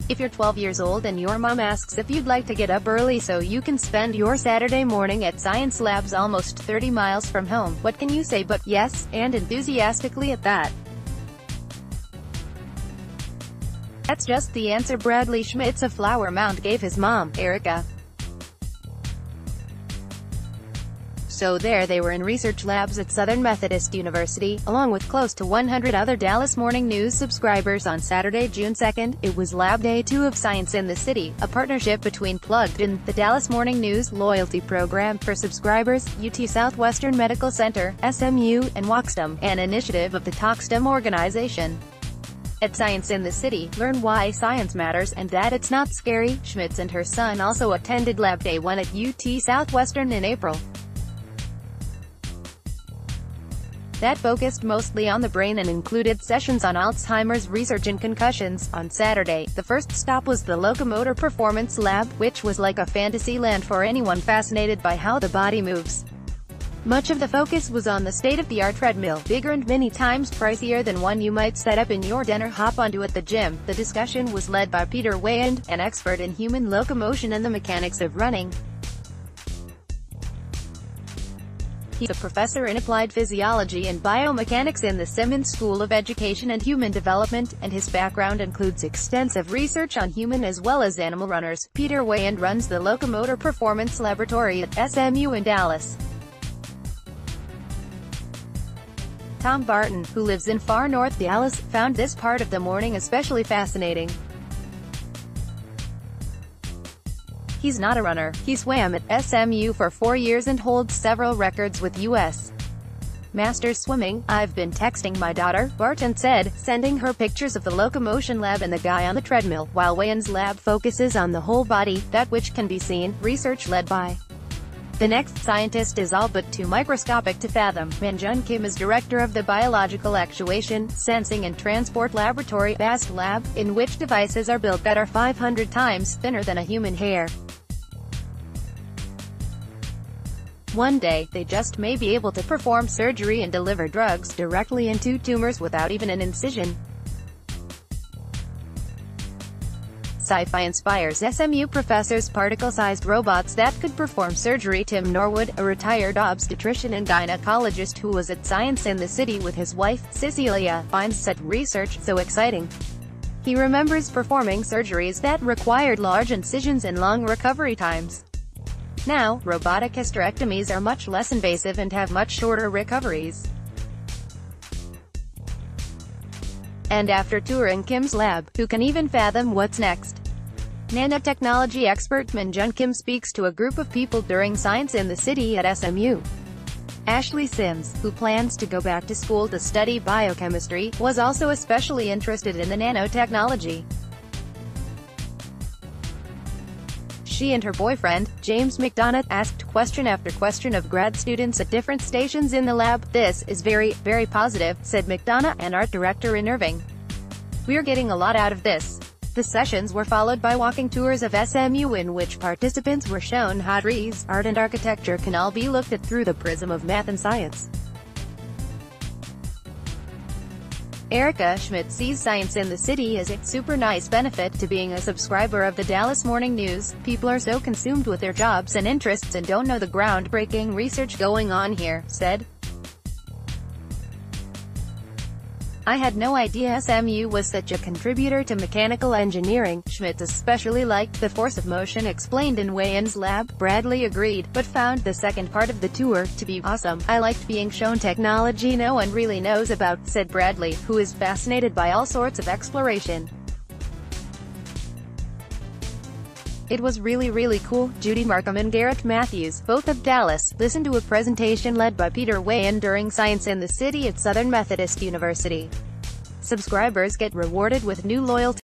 If you're 12 years old and your mom asks if you'd like to get up early so you can spend your Saturday morning at science labs almost 30 miles from home, what can you say but yes, and enthusiastically at that? That's just the answer Bradley Schmitz of Flower Mound gave his mom, Erica. So there they were in research labs at Southern Methodist University, along with close to 100 other Dallas Morning News subscribers on Saturday, June 2nd. It was Lab Day 2 of Science in the City, a partnership between Plugged In, the Dallas Morning News loyalty program for subscribers, UT Southwestern Medical Center, SMU, and Waxdom, an initiative of the Talksdom organization. At Science in the City, learn why science matters and that it's not scary. Schmitz and her son also attended Lab Day 1 at UT Southwestern in April. That focused mostly on the brain and included sessions on Alzheimer's research and concussions. On Saturday, the first stop was the Locomotor Performance Lab, which was like a fantasy land for anyone fascinated by how the body moves. Much of the focus was on the state-of-the-art treadmill, bigger and many times pricier than one you might set up in your den or hop onto at the gym. The discussion was led by Peter Weyand, an expert in human locomotion and the mechanics of running. He's a professor in applied physiology and biomechanics in the Simmons School of Education and Human Development, and his background includes extensive research on human as well as animal runners. Peter Weyand runs the Locomotor Performance Laboratory at SMU in Dallas. Tom Barton, who lives in far north Dallas, found this part of the morning especially fascinating. He's not a runner. He swam at SMU for 4 years and holds several records with U.S. Masters swimming. I've been texting my daughter, Barton said, sending her pictures of the locomotion lab and the guy on the treadmill, while Weyand's lab focuses on the whole body, that which can be seen. Research led by the next scientist is all but too microscopic to fathom. Manjun Kim is director of the Biological Actuation, Sensing and Transport Laboratory, BAST Lab, in which devices are built that are 500 times thinner than a human hair. One day, they just may be able to perform surgery and deliver drugs directly into tumors without even an incision. Sci-fi inspires SMU professors particle-sized robots that could perform surgery. Tim Norwood, a retired obstetrician and gynecologist who was at Science in the City with his wife, Cecilia, finds such research so exciting. He remembers performing surgeries that required large incisions and long recovery times. Now, robotic hysterectomies are much less invasive and have much shorter recoveries. And after touring Kim's lab, who can even fathom what's next? Nanotechnology expert Manjun Kim speaks to a group of people during Science in the City at SMU. Ashley Sims, who plans to go back to school to study biochemistry, was also especially interested in the nanotechnology. She and her boyfriend, James McDonough, asked question after question of grad students at different stations in the lab. This is very, very positive, said McDonough, an art director in Irving. We're getting a lot out of this. The sessions were followed by walking tours of SMU in which participants were shown how trees, art and architecture can all be looked at through the prism of math and science. Erica Schmitz sees Science in the City as a super nice benefit to being a subscriber of the Dallas Morning News. People are so consumed with their jobs and interests and don't know the groundbreaking research going on here, said. I had no idea SMU was such a contributor to mechanical engineering. Schmitz especially liked the force of motion explained in Weyand's lab. Bradley agreed, but found the second part of the tour to be awesome. I liked being shown technology no one really knows about, said Bradley, who is fascinated by all sorts of exploration. It was really cool. Judy Markham and Garrett Matthews, both of Dallas, listened to a presentation led by Peter Weyand during Science in the City at Southern Methodist University. Subscribers get rewarded with new loyalty